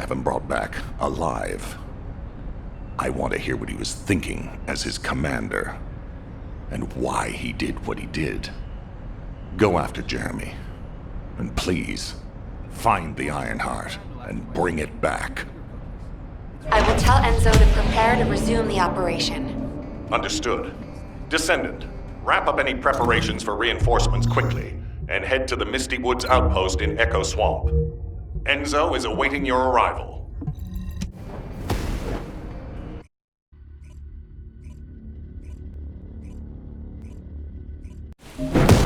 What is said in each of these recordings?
have him brought back alive. I want to hear what he was thinking as his commander, and why he did what he did. Go after Jeremy, and please, find the IronHeart and bring it back. I will tell Enzo to prepare to resume the operation. Understood. Descendant, wrap up any preparations for reinforcements quickly, and head to the Misty Woods outpost in Echo Swamp. Enzo is awaiting your arrival.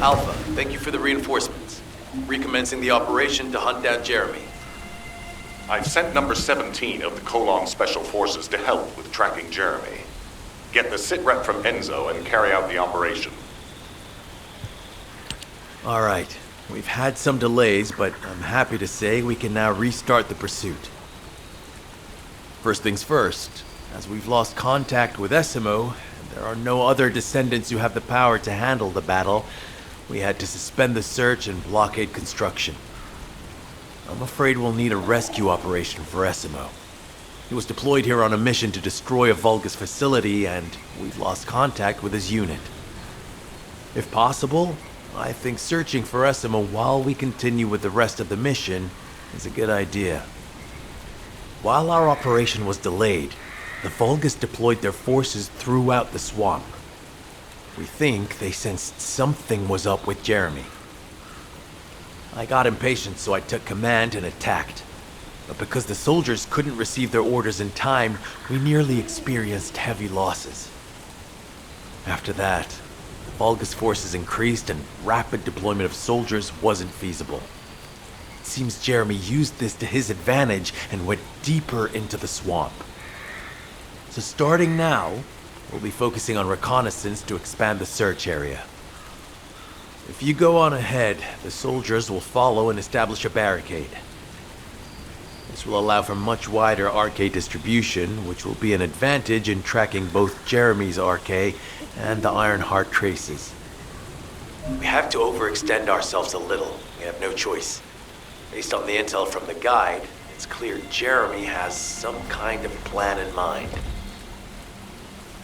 Alpha, thank you for the reinforcements. Recommencing the operation to hunt down Jeremy. I've sent number 17 of the Colon Special Forces to help with tracking Jeremy. Get the sitrep from Enzo and carry out the operation. All right. We've had some delays, but I'm happy to say we can now restart the pursuit. First things first, as we've lost contact with Essimo, and there are no other descendants who have the power to handle the battle, we had to suspend the search and blockade construction. I'm afraid we'll need a rescue operation for Essimo. He was deployed here on a mission to destroy a Vulgus facility, and we've lost contact with his unit. If possible, I think searching for Essimo while we continue with the rest of the mission is a good idea. While our operation was delayed, the Vulgus deployed their forces throughout the swamp. We think they sensed something was up with Jeremy. I got impatient, so I took command and attacked. But because the soldiers couldn't receive their orders in time, we nearly experienced heavy losses. After that, the Vulgus forces increased and rapid deployment of soldiers wasn't feasible. It seems Jeremy used this to his advantage and went deeper into the swamp. So starting now, we'll be focusing on reconnaissance to expand the search area. If you go on ahead, the soldiers will follow and establish a barricade. This will allow for much wider RK distribution, which will be an advantage in tracking both Jeremy's RK and the IronHeart traces. We have to overextend ourselves a little. We have no choice. Based on the intel from the guide, it's clear Jeremy has some kind of plan in mind.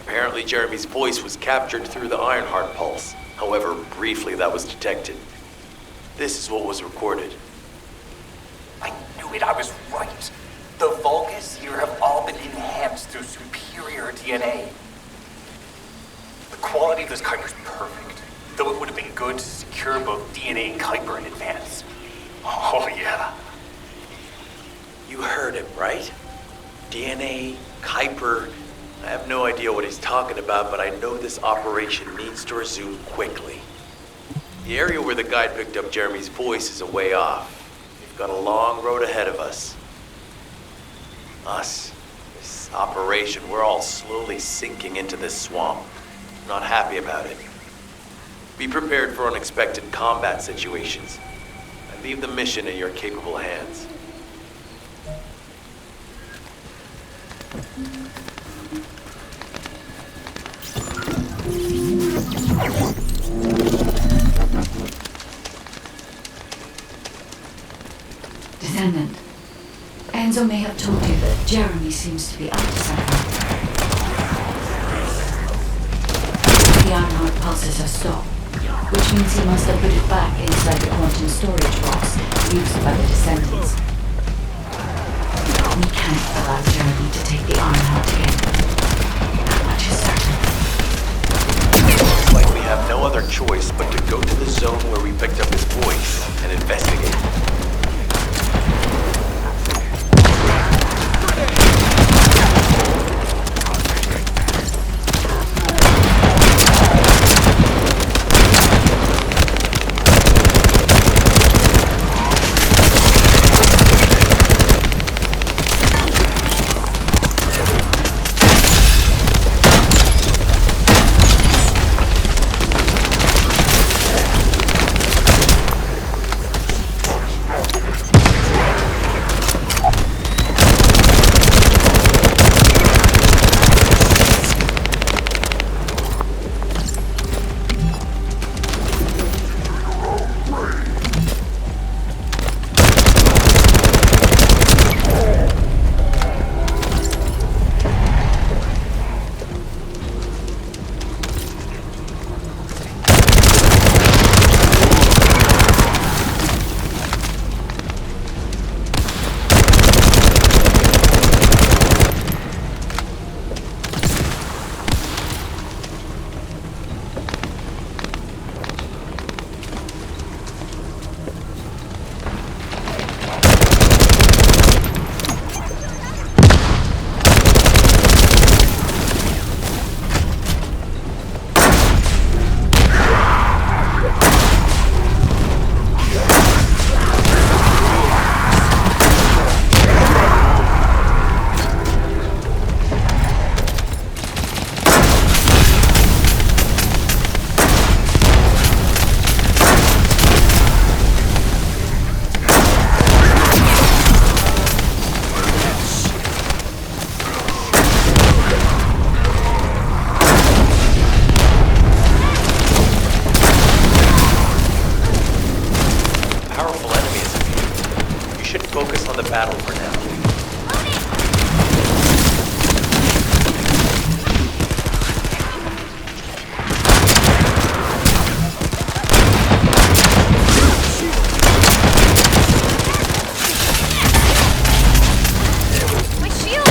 Apparently Jeremy's voice was captured through the IronHeart pulse. However, briefly that was detected. This is what was recorded. I knew it, I was right. The Vulgus here have all been enhanced through superior DNA. The quality of this Kuiper's perfect, though it would have been good to secure both DNA and Kuiper in advance. Oh yeah. You heard him, right? DNA, Kuiper. I have no idea what he's talking about, but I know this operation needs to resume quickly. The area where the guide picked up Jeremy's voice is a way off. We've got a long road ahead of us. This operation, we're all slowly sinking into this swamp. I'm not happy about it. Be prepared for unexpected combat situations. I leave the mission in your capable hands. Descendant, Enzo may have told you that Jeremy seems to be up to something. The IronHeart pulses have stopped, which means he must have put it back inside the quantum storage box used by the Descendants. We can't allow Jeremy to take the IronHeart again. That much is certain. Looks like we have no other choice but to go to the zone where we picked up his voice and investigate. My shield!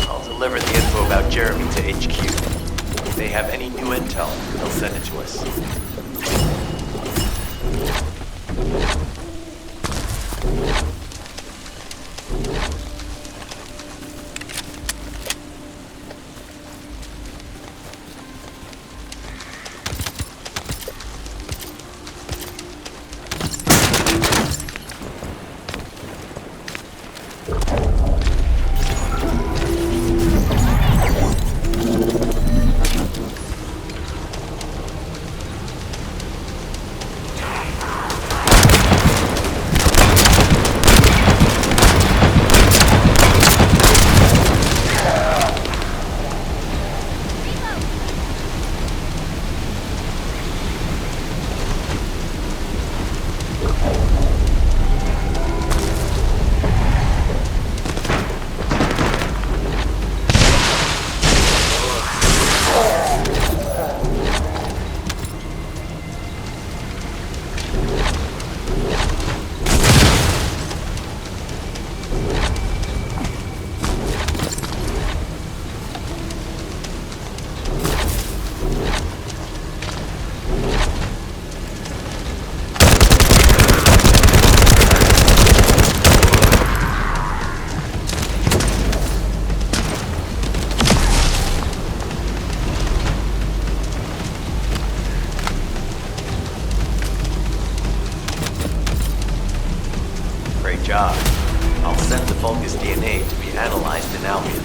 I'll deliver the info about Jeremy to HQ. If they have any new intel, they'll send it to us. Great job. I'll send the Vulgus DNA to be analyzed in Albion.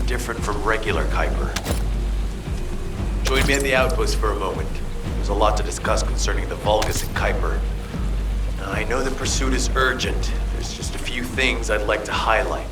Different from regular Kuiper. Join me at the outpost for a moment. There's a lot to discuss concerning the Vulgus and Kuiper. Now, I know the pursuit is urgent. There's just a few things I'd like to highlight.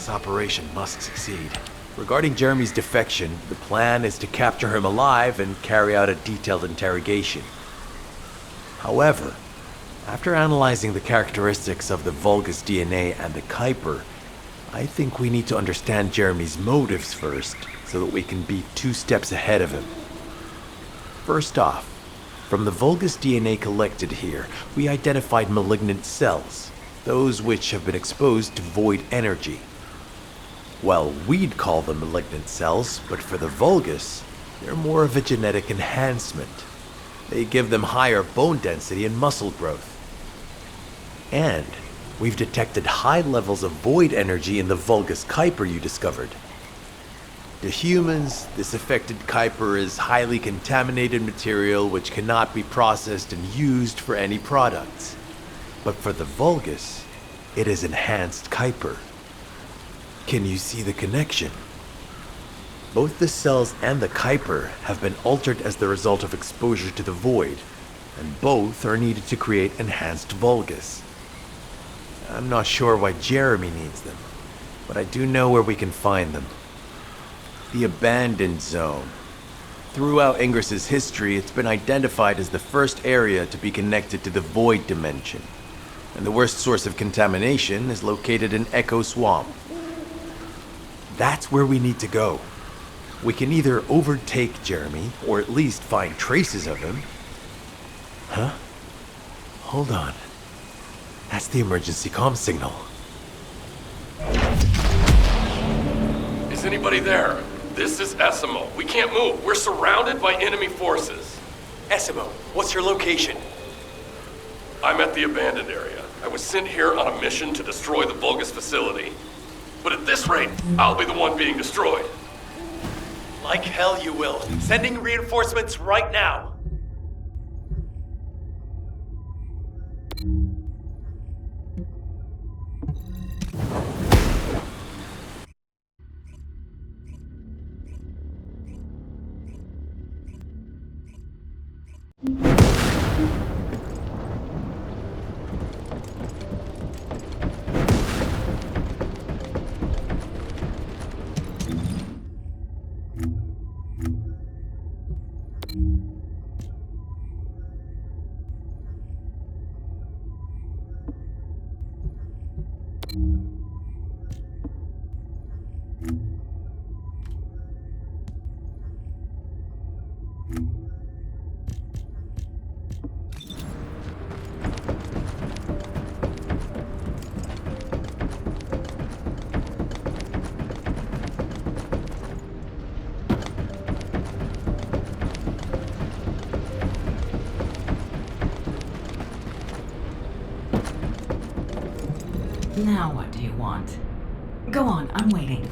This operation must succeed. Regarding Jeremy's defection, the plan is to capture him alive and carry out a detailed interrogation. However, after analyzing the characteristics of the Vulgus DNA and the Kuiper, I think we need to understand Jeremy's motives first, so that we can be 2 steps ahead of him. First off, from the Vulgus DNA collected here, we identified malignant cells, those which have been exposed to void energy. Well, we'd call them malignant cells, but for the Vulgus, they're more of a genetic enhancement. They give them higher bone density and muscle growth. And we've detected high levels of void energy in the Vulgus Kuiper you discovered. To humans, this affected Kuiper is highly contaminated material which cannot be processed and used for any products. But for the Vulgus, it is enhanced Kuiper. Can you see the connection? Both the cells and the Kuiper have been altered as the result of exposure to the void, and both are needed to create enhanced Vulgus. I'm not sure why Jeremy needs them, but I do know where we can find them. The Abandoned Zone. Throughout Ingris's history, it's been identified as the first area to be connected to the Void Dimension, and the worst source of contamination is located in Echo Swamp. That's where we need to go. We can either overtake Jeremy, or at least find traces of him. Huh? Hold on. That's the emergency comm signal. Is anybody there? This is Essimo. We can't move. We're surrounded by enemy forces. Essimo, what's your location? I'm at the abandoned area. I was sent here on a mission to destroy the Vulgus facility. But at this rate, I'll be the one being destroyed. Like hell you will. Sending reinforcements right now. Now what do you want? Go on, I'm waiting.